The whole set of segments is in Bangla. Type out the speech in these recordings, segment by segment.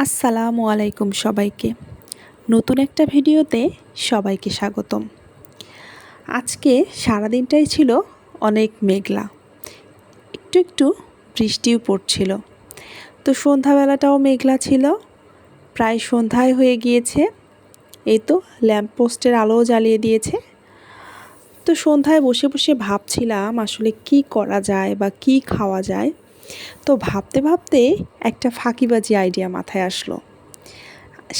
আসসালামু আলাইকুম সবাইকে। নতুন একটা ভিডিওতে সবাইকে স্বাগতম। আজকে সারাদিনটাই ছিল অনেক মেঘলা, একটু একটু বৃষ্টিও পড়ছিল। তো সন্ধ্যাবেলাটাও মেঘলা ছিল, প্রায় সন্ধ্যায় হয়ে গিয়েছে। এই তো ল্যাম্পপোস্টের আলোও জ্বালিয়ে দিয়েছে। তো সন্ধ্যায় বসে বসে ভাবছিলাম আসলে কি করা যায় বা কি খাওয়া যায়। তো ভাবতে ভাবতে একটা ফাঁকিবাজি আইডিয়া মাথায় আসলো,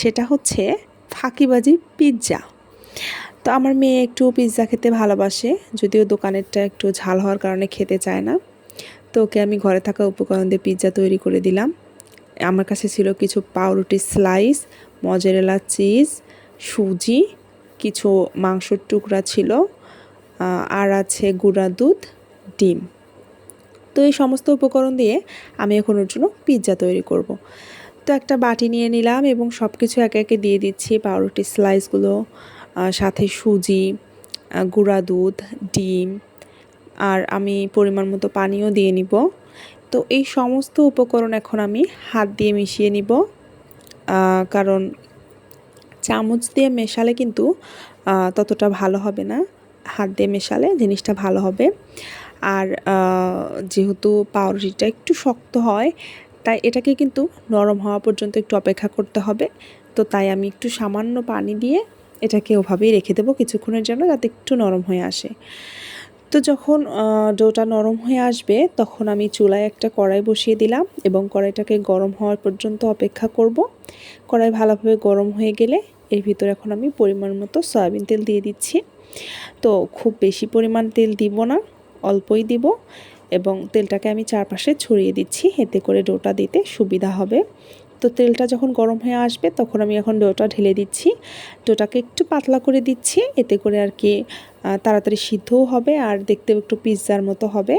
সেটা হচ্ছে ফাঁকিবাজি পিৎজা। তো আমার মেয়ে একটু পিৎজা খেতে ভালোবাসে, যদিও দোকানেরটা একটু ঝাল হওয়ার কারণে খেতে চায় না। তো ওকে আমি ঘরে থাকা উপকরণ দিয়ে পিৎজা তৈরি করে দিলাম। আমার কাছে ছিল কিছু পাউরুটির স্লাইস, মজারেলা চিজ, সুজি, কিছু মাংসর টুকরা ছিল, আর আছে গুঁড়া দুধ, ডিম। তো এই সমস্ত উপকরণ দিয়ে আমি এখন ওর জন্য পিৎজা তৈরি করব। তো একটা বাটি নিয়ে নিলাম এবং সব কিছু একে একে দিয়ে দিচ্ছি। পাউরুটির স্লাইসগুলো, সাথে সুজি, গুঁড়া দুধ, ডিম, আর আমি পরিমাণ মতো পানিও দিয়ে নিব। তো এই সমস্ত উপকরণ এখন আমি হাত দিয়ে মিশিয়ে নিব, কারণ চামচ দিয়ে মেশালে কিন্তু ততটা ভালো হবে না, হাত দিয়ে মেশালে জিনিসটা ভালো হবে। আর যেহেতু পাউরুটিটা একটু শক্ত হয়, তাই এটাকে কিন্তু নরম হওয়া পর্যন্ত একটু অপেক্ষা করতে হবে। তো তাই আমি একটু সামান্য পানি দিয়ে এটাকে ওভাবেই রেখে দেবো কিছুক্ষণের জন্য, যাতে একটু নরম হয়ে আসে। তো যখন ডোটা নরম হয়ে আসবে তখন আমি চুলায় একটা কড়াই বসিয়ে দিলাম এবং কড়াইটাকে গরম হওয়ার পর্যন্ত অপেক্ষা করব। কড়াই ভালোভাবে গরম হয়ে গেলে এর ভিতরে এখন আমি পরিমাণ মতো সয়াবিন তেল দিয়ে দিচ্ছি। তো খুব বেশি পরিমাণ তেল দিব না, অল্পই দিব, এবং তেলটাকে আমি চারপাশে ছড়িয়ে দিচ্ছি, এতে করে ডোটা দিতে সুবিধা হবে। তো তেলটা যখন গরম হয়ে আসবে তখন আমি এখন ডোটা ঢেলে দিচ্ছি। ডোটাকে একটু পাতলা করে দিচ্ছি, এতে করে আর কি তাড়াতাড়ি সিদ্ধও হবে আর দেখতেও একটু পিৎজার মতো হবে।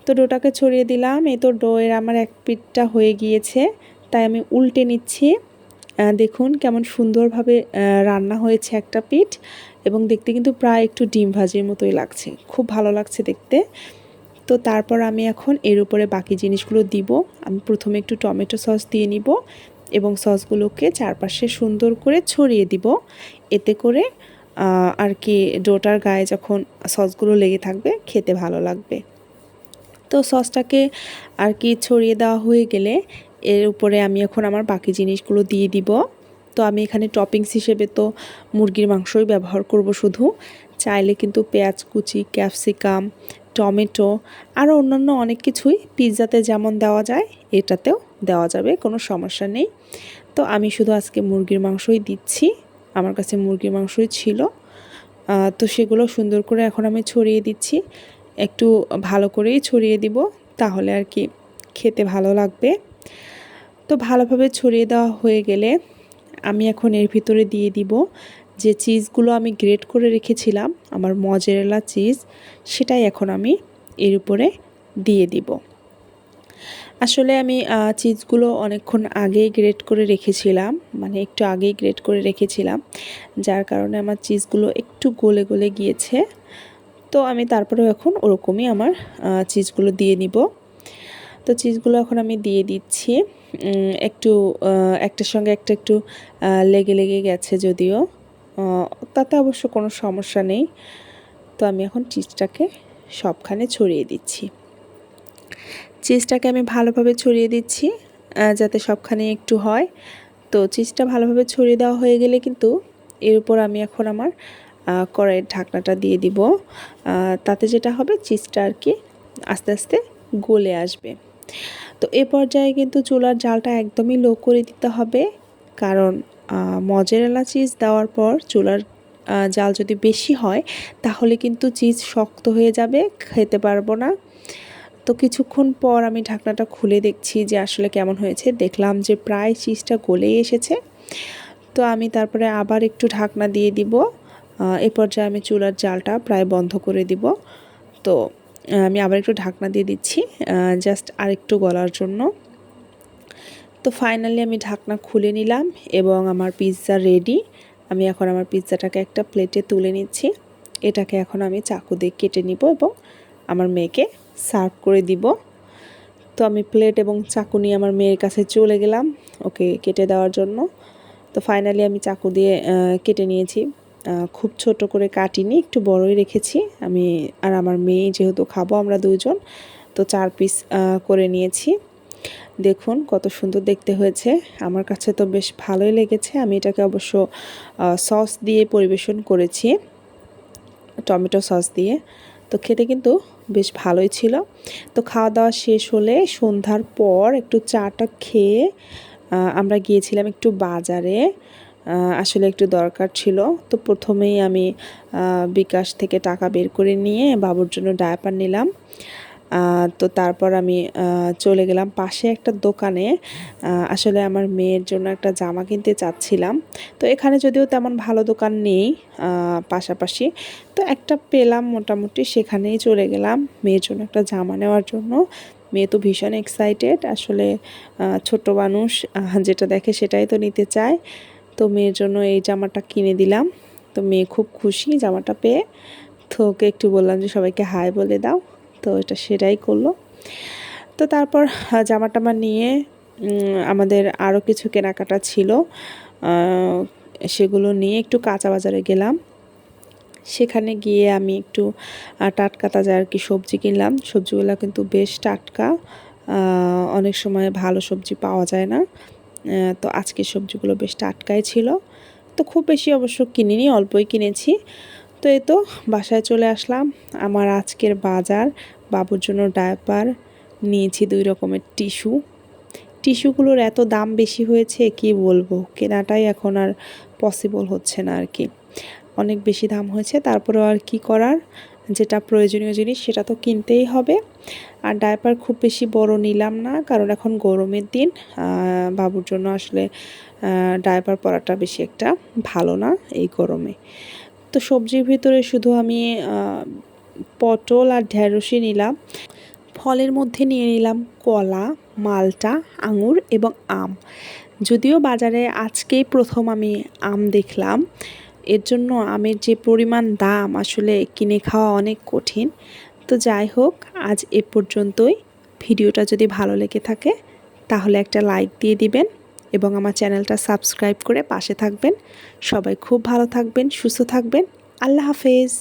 তো ডোটাকে ছড়িয়ে দিলাম। এই তো ডোয়ের আমার এক পিঠটা হয়ে গিয়েছে, তাই আমি উল্টে নিচ্ছি। দেখুন কেমন সুন্দরভাবে রান্না হয়েছে একটা পিঠ, এবং দেখতে কিন্তু প্রায় একটু ডিম ভাজির মতোই লাগছে, খুব ভালো লাগছে দেখতে। তো তারপর আমি এখন এর উপরে বাকি জিনিসগুলো দিব। আমি প্রথমে একটু টমেটো সস দিয়ে নিব এবং সসগুলোকে চারপাশে সুন্দর করে ছড়িয়ে দিব, এতে করে আর কি ডোটার গায়ে যখন সসগুলো লেগে থাকবে খেতে ভালো লাগবে। তো সসটাকে আর কি ছড়িয়ে দেওয়া হয়ে গেলে এর উপরে আমি এখন আমার বাকি জিনিসগুলো দিয়ে দিব। তো আমি এখানে টপিংস হিসেবে তো মুরগির মাংসই ব্যবহার করব শুধু। চাইলে কিন্তু পেঁয়াজ কুচি, ক্যাপসিকাম, টমেটো, আরও অন্যান্য অনেক কিছুই পিৎজাতে যেমন দেওয়া যায় এটাতেও দেওয়া যাবে, কোনো সমস্যা নেই। তো আমি শুধু আজকে মুরগির মাংসই দিচ্ছি, আমার কাছে মুরগির মাংসই ছিল। তো সেগুলো সুন্দর করে এখন আমি ছড়িয়ে দিচ্ছি, একটু ভালো করেই ছড়িয়ে দিব, তাহলে আর কি খেতে ভালো লাগবে। তো ভালোভাবে ছড়িয়ে দেওয়া হয়ে গেলে আমি এখন এর ভিতরে দিয়ে দিব যে চিজগুলো আমি গ্রেট করে রেখেছিলাম, আমার মজারেলা চিজ, সেটাই এখন আমি এর উপরে দিয়ে দিব। আসলে আমি চিজগুলো অনেকক্ষণ আগেই গ্রেট করে রেখেছিলাম, মানে একটু আগেই গ্রেট করে রেখেছিলাম, যার কারণে আমার চিজগুলো একটু গলে গলে গিয়েছে। তো আমি তারপরেও এখন ওরকমই আমার চিজগুলো দিয়ে নিব। তো চিজগুলো এখন আমি দিয়ে দিচ্ছি। একটু একটার সঙ্গে একটা একটু লেগে লেগে গেছে যদিও, তাতে অবশ্য কোনো সমস্যা নেই। তো আমি এখন চিজটাকে সবখানে ছড়িয়ে দিচ্ছি। চিজটাকে আমি ভালোভাবে ছড়িয়ে দিচ্ছি যাতে সবখানে একটু হয়। তো চিজটা ভালোভাবে ছড়িয়ে দেওয়া হয়ে গেলে কিন্তু এর উপর আমি এখন আমার কড়াইয়ের ঢাকনাটা দিয়ে দিব। তাতে যেটা হবে চিজটা আর কি আস্তে আস্তে গলে আসবে। তো এ পর্যায়ে কিন্তু চুলার জালটা একদমই লো করে দিতে হবে, কারণ মজারেলা চিজ দেওয়ার পর চুলার জাল যদি বেশি হয় তাহলে কিন্তু চিজ শক্ত হয়ে যাবে, খেতে পারবো না। তো কিছুক্ষণ পর আমি ঢাকনাটা খুলে দেখছি যে আসলে কেমন হয়েছে। দেখলাম যে প্রায় চিজটা গলেই এসেছে। তো আমি তারপরে আবার একটু ঢাকনা দিয়ে দিব। এ পর্যায়ে আমি চুলার জালটা প্রায় বন্ধ করে দিব। তো আমি আবার একটু ঢাকনা দিয়ে দিচ্ছি জাস্ট আরেকটু গলার জন্য। তো ফাইনালি আমি ঢাকনা খুলে নিলাম এবং আমার পিৎজা রেডি। আমি এখন আমার পিৎজাটাকে একটা প্লেটে তুলে নিচ্ছি। এটাকে এখন আমি চাকু দিয়ে কেটে নিব এবং আমার মেয়েকে সার্ভ করে দিব। তো আমি প্লেট এবং চাকু নিয়ে আমার মেয়ের কাছে চলে গেলাম ওকে কেটে দেওয়ার জন্য। তো ফাইনালি আমি চাকু দিয়ে কেটে নিয়েছি। খুব ছোট করে কাটিনি, একটু বড়ই রেখেছি আমি আর আমার মেয়ে, যেহেতু খাবো আমরা দুজন, তো 4 পিস করে নিয়েছি। দেখুন কত সুন্দর দেখতে হয়েছে, আমার কাছে তো বেশ ভালোই লেগেছে। আমি এটাকে অবশ্য সস দিয়ে পরিবেশন করেছি, টমেটো সস দিয়ে। তো খেতে কিন্তু বেশ ভালোই ছিল। তো খাওয়া দাওয়া শেষ হলে সন্ধ্যার পর একটু চাটা খেয়ে আমরা গিয়েছিলাম একটু বাজারে। আসলে একটু দরকার ছিল। তো প্রথমেই আমি বিকাশ থেকে টাকা বের করে নিয়ে বাবুর জন্য ডায়াপার নিলাম। তো তারপর আমি চলে গেলাম পাশে একটা দোকানে। আসলে আমার মেয়ের জন্য একটা জামা কিনতে চাচ্ছিলাম। তো এখানে যদিও তেমন ভালো দোকান নেই পাশাপাশি, তো একটা পেলাম মোটামুটি, সেখানেই চলে গেলাম মেয়ের জন্য একটা জামা নেওয়ার জন্য। মেয়ে তো ভীষণ এক্সাইটেড, আসলে ছোট মানুষ যেটা দেখে সেটাই তো নিতে চায়। তো মেয়ের জন্য এই জামাটা কিনে দিলাম। তো মেয়ে খুব খুশি জামাটা পেয়ে। তো ওকে একটু বললাম যে সবাইকে হাই বলে দাও, তো এটা সেটাই করলো। তো তারপর জামা টামা নিয়ে আমাদের আরও কিছু কেনাকাটা ছিল, সেগুলো নিয়ে একটু কাঁচা বাজারে গেলাম। সেখানে গিয়ে আমি একটু টাটকা তাজা আর কি সবজি কিনলাম। সবজিগুলো কিন্তু বেশ টাটকা, অনেক সময় ভালো সবজি পাওয়া যায় না। তো আজকের সবজিগুলো বেশ টাটকাই ছিল। তো খুব বেশি অবশ্য কিনিনি, অল্পই কিনেছি। তো এই তো বাসায় চলে আসলাম। আমার আজকের বাজার, বাবুর জন্য ডায়াপার নিয়েছি, 2 রকমের টিস্যুগুলোর এত দাম বেশি হয়েছে কি বলবো, কেনাটাই এখন আর পসিবল হচ্ছে না আর কি, অনেক বেশি দাম হয়েছে। তারপরেও আর কি করার, যেটা প্রয়োজনীয় জিনিস সেটা তো কিনতেই হবে। আর ডায়াপার খুব বেশি বড় নিলাম না, কারণ এখন গরমের দিন, বাবুর জন্য আসলে ডায়াপার পরাটা বেশি একটা ভালো না এই গরমে। তো সবজির ভিতরে শুধু আমি পটল আর ঢেঁড়সই নিলাম। ফলের মধ্যে নিয়ে নিলাম কলা, মালটা, আঙুর এবং আম। যদিও বাজারে আজকেই প্রথম আমি আম দেখলাম, এর জন্য আমের যে পরিমাণ দাম আসলে কিনে খাওয়া অনেক কঠিন। তো যাই হোক, আজ এ পর্যন্তই। ভিডিওটা যদি ভালো লেগে থাকে তাহলে একটা লাইক দিয়ে দিবেন এবং আমার চ্যানেলটা সাবস্ক্রাইব করে পাশে থাকবেন। সবাই খুব ভালো থাকবেন, সুস্থ থাকবেন। আল্লাহ হাফেজ।